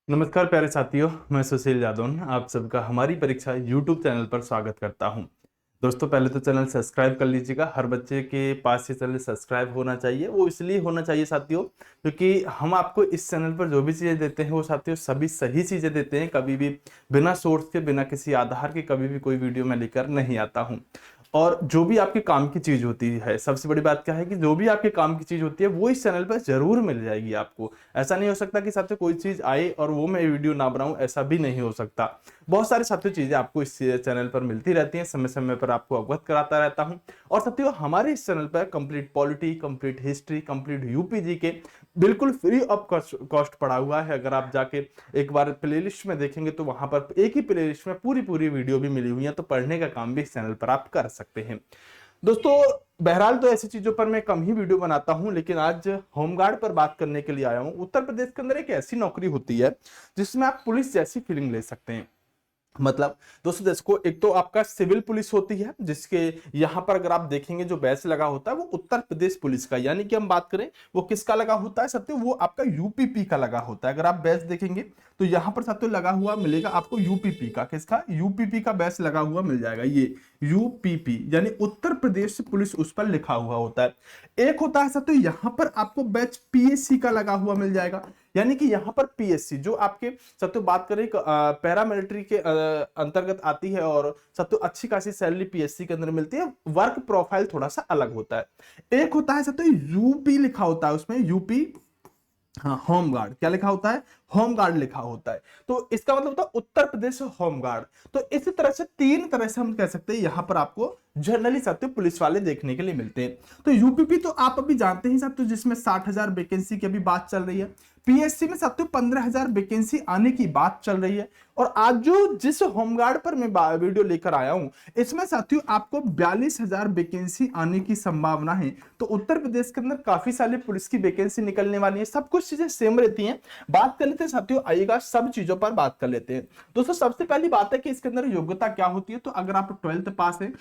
नमस्कार प्यारे साथियों, मैं सुशील यादव आप सबका हमारी परीक्षा यूट्यूब चैनल पर स्वागत करता हूं। दोस्तों, पहले तो चैनल सब्सक्राइब कर लीजिएगा। हर बच्चे के पास ये चैनल सब्सक्राइब होना चाहिए। वो इसलिए होना चाहिए साथियों, क्योंकि हम आपको इस चैनल पर जो भी चीज़ें देते हैं वो साथियों सभी सही चीज़ें देते हैं। कभी भी बिना सोर्स के, बिना किसी आधार के कभी भी कोई वीडियो मैं लेकर नहीं आता हूँ। और जो भी आपके काम की चीज होती है, सबसे बड़ी बात क्या है कि जो भी आपके काम की चीज होती है वो इस चैनल पर जरूर मिल जाएगी आपको। ऐसा नहीं हो सकता कि साथियों कोई चीज आए और वो मैं वीडियो ना बनाऊं, ऐसा भी नहीं हो सकता। बहुत सारी साथियों चीजें आपको इस चैनल पर मिलती रहती हैं, समय समय पर आपको अवगत कराता रहता हूं। और साथियों हमारे इस चैनल पर complete polity, complete history, complete UPG के बिल्कुल फ्री ऑफ कॉस्ट पड़ा हुआ है। अगर आप जाके एक बार प्लेलिस्ट में देखेंगे तो वहां पर एक ही प्लेलिस्ट में पूरी पूरी वीडियो भी मिली हुई है, तो पढ़ने का काम भी इस चैनल पर आप कर सकते हैं। दोस्तों, बहरहाल तो ऐसी चीजों पर मैं कम ही वीडियो बनाता हूं, लेकिन आज होमगार्ड पर बात करने के लिए आया हूं। उत्तर प्रदेश के अंदर एक ऐसी नौकरी होती है जिसमें आप पुलिस जैसी फीलिंग ले सकते हैं। मतलब दोस्तों, देखो, एक तो आपका सिविल पुलिस होती है, जिसके यहां पर अगर आप देखेंगे जो बैच लगा होता है वो उत्तर प्रदेश पुलिस का, यानी कि हम बात करें वो किसका लगा होता है सत्य, वो आपका यूपीपी का लगा होता है। अगर आप बैच देखेंगे तो यहां पर सत्य लगा हुआ मिलेगा आपको यूपीपी का। किसका? यूपीपी का बैच लगा हुआ मिल जाएगा। ये यूपीपी यानी उत्तर प्रदेश पुलिस उस पर लिखा हुआ होता है। एक होता है सत्य यहां पर आपको बैच पीएससी का लगा हुआ मिल जाएगा, यानी कि यहां पर पीएससी जो आपके सत्य बात करें पैरामिलिट्री के अंतर्गत आती है, और सत्य अच्छी खासी सैलरी पीएससी के अंदर मिलती है। वर्क प्रोफाइल थोड़ा सा अलग होता है। एक होता है सत्य यूपी लिखा होता है, उसमें यूपी, हाँ, होमगार्ड क्या लिखा होता है? होमगार्ड लिखा होता है। तो इसका मतलब होता है उत्तर प्रदेश होमगार्ड। तो इसी तरह से तीन तरह से हम कह सकते हैं यहां पर आपको जनरली साथियों पुलिस वाले देखने के लिए मिलते हैं। तो यूपीपी तो आप अभी जानते ही साथियों, जिसमें 60,000 वैकेंसी की अभी बात चल रही है। पीएससी में साथियों 15,000 वैकेंसी आने की बात चल रही है। और आज जो जिस होमगार्ड पर मैं वीडियो लेकर आया हूं, इसमें साथियों आपको 42,000 वैकेंसी आने की संभावना है। तो उत्तर प्रदेश के अंदर काफी सारी पुलिस की वैकेंसी निकलने वाली है। सब कुछ चीजें सेम रहती हैं। बात कर लेते हैं साथियों, आइएगा सब चीजों पर बात कर लेते हैं। दोस्तों, सबसे पहली बात है कि इसके अंदर योग्यता क्या होती है। तो अगर आप 12th पास है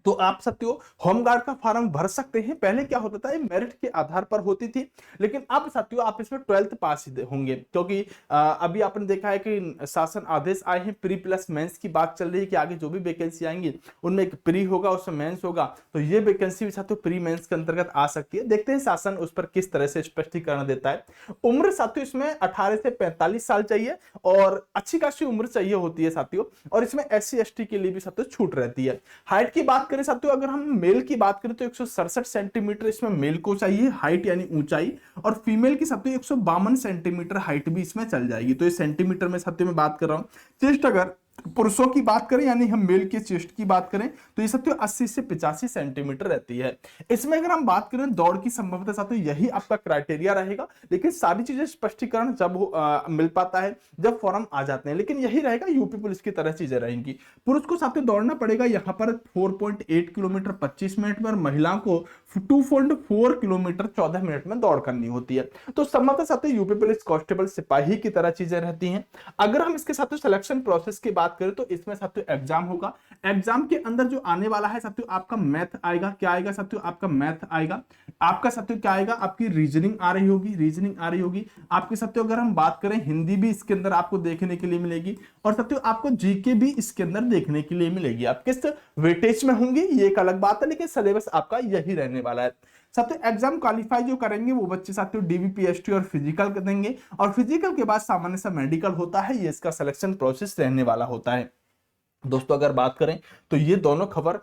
तो आप साथियों होमगार्ड का फॉर्म भर सकते हैं। पहले क्या होता था, मेरिट के आधार पर होती थी, लेकिन अब साथियों आप इसमें 12th पास ही होंगे, क्योंकि अभी आपने देखा है कि शासन आदेश आए हैं। प्री प्लस मेंस की बात चल रही है कि आगे जो भी वैकेंसी आएंगी उनमें एक प्री होगा, उसमें मेंस होगा। तो ये वैकेंसी भी साथियों प्री मेंस के अंतर्गत आ सकती है। देखते हैं शासन उस पर किस तरह से स्पष्टीकरण देता है। उम्र साथियों इसमें 18 से 45 साल चाहिए, और अच्छी खासी उम्र चाहिए होती है साथियों। और इसमें SC ST के लिए भी साथियों छूट रहती है। हाइट की बात करें साथियों, अगर हम मेल की बात करें तो 167 सेंटीमीटर इसमें मेल को चाहिए हाइट, यानी ऊंचाई। और फीमेल की साथियों 152 सेंटीमीटर हाइट भी इसमें चल जाएगी। तो ये सेंटीमीटर में साथियों में बात कर रहा हूं। चेस्ट अगर पुरुषों की बात करें, यानी हम मेल के चेस्ट की बात करें, तो ये साथियों 80 से 85 सेंटीमीटर रहती है। इसमें अगर हम बात करें दौड़ की संभवतः साथियों, यही आपका क्राइटेरिया रहेगा। लेकिन सारी चीजें स्पष्टीकरण जब मिल पाता है, जब फॉर्म आ जाते हैं। लेकिन यही रहेगा, यूपी पुलिस की तरह चीजें रहेंगी। पुरुष को साथियों दौड़ना पड़ेगा यहाँ पर 4.8 किलोमीटर 25 मिनट में, और महिलाओं को 2.4 किलोमीटर 14 मिनट में दौड़ करनी होती है। तो संभवतः साथियों यूपी पुलिस कांस्टेबल सिपाही की तरह चीजें रहती हैं। अगर हम इसके साथियों सिलेक्शन प्रोसेस की बात करें तो इसमें साथियों एग्जाम होगा। एग्जाम के अंदर जो आने वाला है साथियों, आपका मैथ आएगा। क्या आएगा साथियों? आपका मैथ आएगा। आपका साथियों क्या आएगा? आपकी रीजनिंग आ रही होगी, रीजनिंग आ रही होगी आपके साथियों। अगर हम बात करें, हिंदी भी इसके अंदर आपको देखने के लिए मिलेगी, और साथियों आपको जीके भी इसके अंदर देखने के लिए मिलेगी। आप किस वेटेज में होंगे ये एक अलग बात है, लेकिन सिलेबस आपका यही रहने वाला है। साथियों एग्जाम क्वालिफाई जो करेंगे वो बच्चे साथियों डीबीपीएसटी और फिजिकल देंगे, और फिजिकल के बाद सामान्य सा मेडिकल होता है। ये इसका सिलेक्शन प्रोसेस रहने वाला होता है। दोस्तों अगर बात करें तो ये दोनों खबर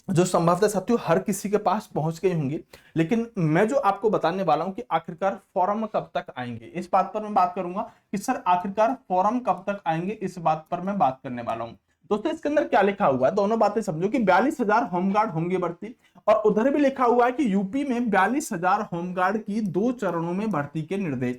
जो संभवतः साथियों हर किसी के पास पहुंच गई होंगी, लेकिन मैं जो आपको बताने वाला हूं कि आखिरकार फॉर्म कब तक आएंगे, इस बात पर मैं बात करूंगा कि सर आखिरकार फॉर्म कब तक आएंगे, इस बात पर मैं बात करने वाला हूं। दोस्तों इसके अंदर क्या लिखा हुआ है, दोनों बातें समझो कि 42,000 होमगार्ड होंगे भर्ती, और उधर भी लिखा हुआ है कि यूपी में 42,000 होमगार्ड की 2 चरणों में भर्ती के निर्देश।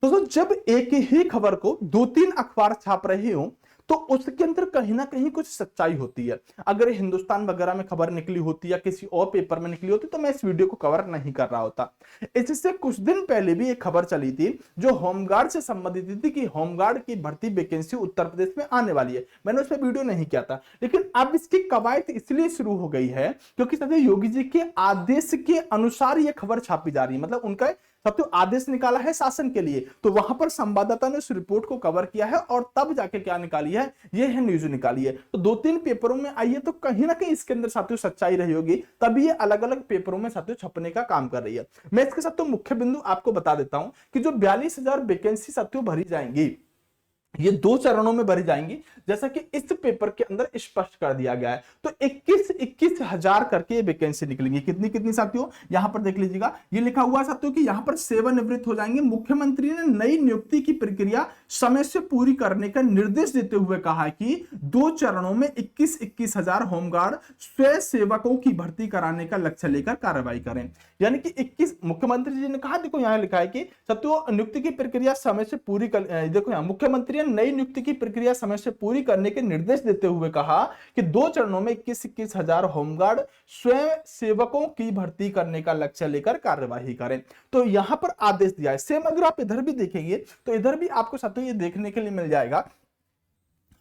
दोस्तों जब एक ही खबर को 2-3 अखबार छाप रहे हो, तो उसके अंदर कहीं ना कहीं कुछ सच्चाई होती है। अगर हिंदुस्तान वगैरह में खबर निकली होती या किसी और पेपर में निकली होती तो मैं इस वीडियो को कवर नहीं कर रहा होता। इससे कुछ दिन पहले भी एक खबर चली थी जो होमगार्ड से संबंधित थी कि होमगार्ड की भर्ती वैकेंसी उत्तर प्रदेश में आने वाली है। मैंने उस पर वीडियो नहीं किया था, लेकिन अब इसकी कवायद इसलिए शुरू हो गई है क्योंकि सदैव योगी जी के आदेश के अनुसार यह खबर छापी जा रही है। मतलब उनका सत्य आदेश निकाला है शासन के लिए, तो वहां पर संवाददाता ने उस रिपोर्ट को कवर किया है और तब जाके क्या निकाली है, ये है न्यूज निकाली है। तो 2-3 पेपरों में आई है, तो कहीं ना कहीं इसके अंदर साथियों सच्चाई रही होगी, तभी ये अलग अलग पेपरों में साथियों छपने का काम कर रही है। मैं इसके साथ तो मुख्य बिंदु आपको बता देता हूं कि जो 42,000 वैकेंसी साथियों भरी जाएंगी, ये 2 चरणों में भरी जाएंगी, जैसा कि इस पेपर के अंदर स्पष्ट कर दिया गया है। तो 21 हजार करके वैकेंसी निकलेंगी। कितनी कितनी साथियों, यहां पर देख लीजिएगा, ये लिखा हुआ साथियों कि यहां पर सेवानिवृत्त हो जाएंगे। मुख्यमंत्री ने नई नियुक्ति की प्रक्रिया समय से पूरी करने का निर्देश देते हुए कहा है कि 2 चरणों में 21 हजार होमगार्ड स्वयं सेवकों की भर्ती कराने का लक्ष्य लेकर कार्रवाई करें। यानी कि 21 मुख्यमंत्री जी ने कहा, देखो यहां लिखा है कि साथियों नियुक्ति की प्रक्रिया समय से पूरी कर, देखो यहां मुख्यमंत्री नई नियुक्ति की प्रक्रिया समय से पूरी करने के निर्देश देते हुए कहा कि 2 चरणों में 21 हजार होमगार्ड स्वयं सेवकों की भर्ती करने का लक्ष्य लेकर कार्यवाही करें। तो यहां पर आदेश दिया है। सेम अगर आप इधर भी देखेंगे तो इधर भी आपको साथियों ये देखने के लिए मिल जाएगा।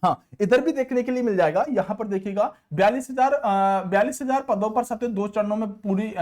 हाँ, इधर भी देखने के लिए मिल जाएगा। यहां पर देखिएगा 42,000 पदों पर साथियों 2 चरणों में पूरी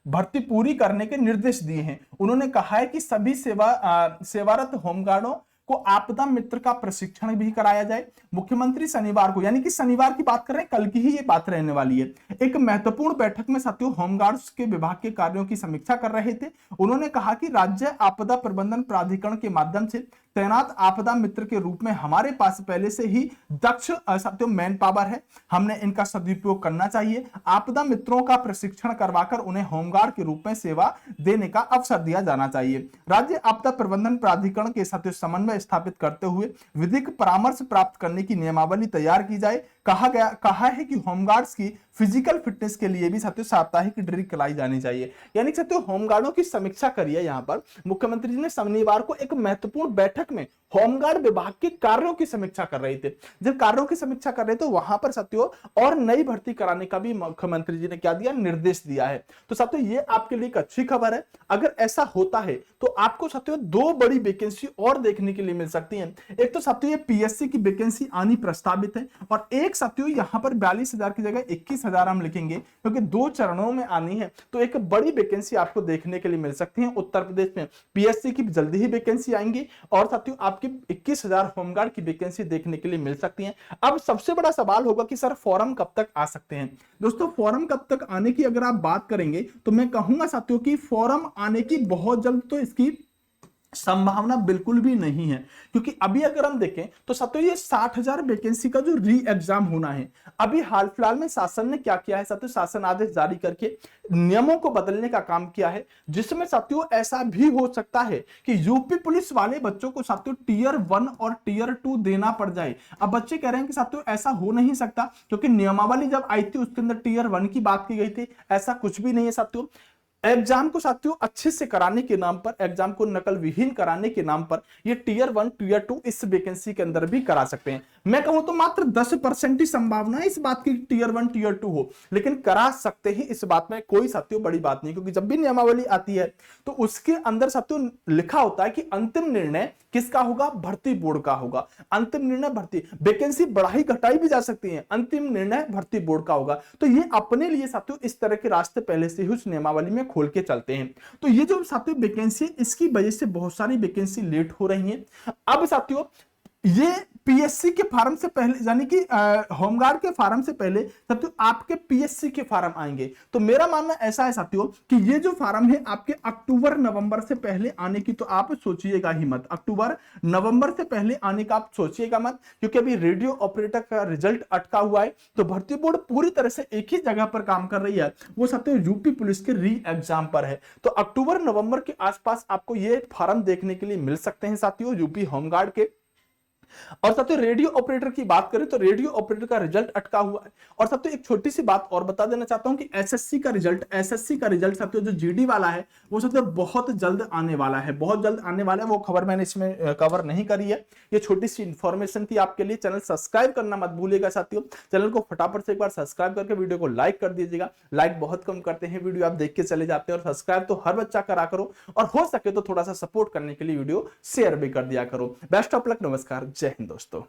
भर्ती पूरी करने के निर्देश दिए हैं। उन्होंने कहा है कि सभी सेवारत होमगार्डों को आपदा मित्र का प्रशिक्षण भी कराया जाए। मुख्यमंत्री शनिवार को, यानी कि शनिवार की बात कर रहे हैं, कल की ही ये बात रहने वाली है, एक महत्वपूर्ण बैठक में साथियों होमगार्ड्स के विभाग के कार्यों की समीक्षा कर रहे थे। उन्होंने कहा कि राज्य आपदा प्रबंधन प्राधिकरण के माध्यम से तैनात आपदा मित्र के रूप में हमारे पास पहले से ही दक्ष साथियों मैन पावर है, हमने इनका सदुपयोग करना चाहिए। आपदा मित्रों का प्रशिक्षण करवाकर उन्हें होमगार्ड के रूप में सेवा देने का अवसर दिया जाना चाहिए। राज्य आपदा प्रबंधन प्राधिकरण के साथ समन्वय स्थापित करते हुए विधिक परामर्श प्राप्त करने की नियमावली तैयार की जाए। कहा है कि होमगार्ड्स की फिजिकल फिटनेस के लिए भी साथियों साप्ताहिक ड्रिल कराई जानी चाहिए। यानी साथियों होमगार्डों की समीक्षा करी है। यहां पर मुख्यमंत्री जी ने शनिवार को एक महत्वपूर्ण बैठक में होमगार्ड विभाग के कार्यों की समीक्षा कर रहे थे। जब कार्यों की समीक्षा कर रहे थे, वहां पर साथियों और नई भर्ती कराने का भी मुख्यमंत्री जी ने क्या दिया, निर्देश दिया है। तो साथियों ये आपके लिए एक अच्छी खबर है। अगर ऐसा होता है तो आपको साथियों 2 बड़ी वैकेंसी और देखने के लिए मिल सकती है। एक तो साथियों ये पीएससी की वैकेंसी आनी प्रस्तावित है, और एक साथियों यहां पर 42,000 की जगह 21,000 हम लिखेंगे क्योंकि 2 चरणों में आनी है। तो एक बड़ी वैकेंसी आपको देखने के लिए मिल सकती है उत्तर प्रदेश में। पीएससी की जल्दी ही वैकेंसी आएंगी और साथियों आपकी 21,000 होमगार्ड की वैकेंसी देखने के लिए मिल सकती है। अब सबसे बड़ा सवाल होगा कि सर फॉर्म कब तक आ सकते हैं। दोस्तों फॉर्म कब तक आने की अगर आप बात करेंगे तो मैं कहूंगा साथियों कि फॉर्म आने की बहुत जल्द तो इसकी संभावना बिल्कुल भी नहीं है, क्योंकि अभी अगर हम देखें तो साथियों ये 60,000 वैकेंसी का जो री एग्जाम होना है, अभी हाल फिलहाल में शासन ने क्या किया है साथियों, शासन आदेश जारी करके नियमों को बदलने का काम किया है, जिसमें साथियों ऐसा भी हो सकता है कि यूपी पुलिस वाले बच्चों को साथियों टियर 1 और टियर 2 देना पड़ जाए। अब बच्चे कह रहे हैं कि साथियों ऐसा हो नहीं सकता, क्योंकि नियमावली जब आई थी उसके अंदर टियर 1 की बात की गई थी। ऐसा कुछ भी नहीं है साथियों। एग्जाम को साथियों अच्छे से कराने के नाम पर, एग्जाम को नकल विहीन कराने के नाम पर ये टियर 1 टियर 2 इस वैकेंसी के अंदर भी करा सकते हैं। मैं कहूं तो मात्र 10% ही संभावना है इस बात की टियर 1 टियर 2 हो, लेकिन करा सकते ही, इस बात में कोई साथियों बड़ी बात नहीं। क्योंकि जब भी नियमावली आती है तो उसके अंदर साथियों लिखा होता है कि अंतिम निर्णय किसका होगा, भर्ती बोर्ड का होगा। अंतिम निर्णय भर्ती, वैकेंसी बढ़ाई घटाई भी जा सकती है, अंतिम निर्णय भर्ती बोर्ड का होगा। तो ये अपने लिए साथियों इस तरह के रास्ते पहले से ही उस नियमावली में खोल के चलते हैं। तो ये जो साथियों वैकेंसी, इसकी वजह से बहुत सारी वैकेंसी लेट हो रही हैं। अब साथियों ये पीएससी के फार्म से पहले, यानी कि होमगार्ड के फार्म से पहले साथियों आपके पीएससी के फार्म आएंगे। तो मेरा मानना ऐसा है साथियों कि ये जो फार्म है आपके अक्टूबर नवंबर से पहले आने की तो आप सोचिएगा ही मत। अक्टूबर नवंबर से पहले आने का आप सोचिएगा मत, क्योंकि अभी रेडियो ऑपरेटर का रिजल्ट अटका हुआ है। तो भर्ती बोर्ड पूरी तरह से एक ही जगह पर काम कर रही है, वो साथियों यूपी पुलिस के री एग्जाम पर है। तो अक्टूबर नवंबर के आसपास आपको ये फार्म देखने के लिए मिल सकते हैं साथियों यूपी होमगार्ड के। और साथियों रेडियो ऑपरेटर की बात करें तो रेडियो ऑपरेटर का रिजल्ट अटका हुआ है। और साथियों एक छोटी सी बात और बता देना चाहता हूं कि एसएससी का रिजल्ट साथियों जो जीडी वाला है वो साथियों बहुत जल्द आने वाला है, बहुत जल्द आने वाला है। वो खबर मैंने इसमें कवर नहीं करी है, ये छोटी सी इंफॉर्मेशन थी आपके लिए। चैनल सब्सक्राइब करना मत भूलिएगा साथियों, चैनल को फटाफट से एक बार सब्सक्राइब करके वीडियो को लाइक कर दीजिएगा। लाइक बहुत कम करते हैं, वीडियो आप देख के चले जाते हैं, और सब्सक्राइब तो हर बच्चा करा करो, और हो सके तो थोड़ा सा सपोर्ट करने के लिए वीडियो शेयर भी कर दिया करो। बेस्ट ऑफ लक, नमस्कार, जय हिंद दोस्तों।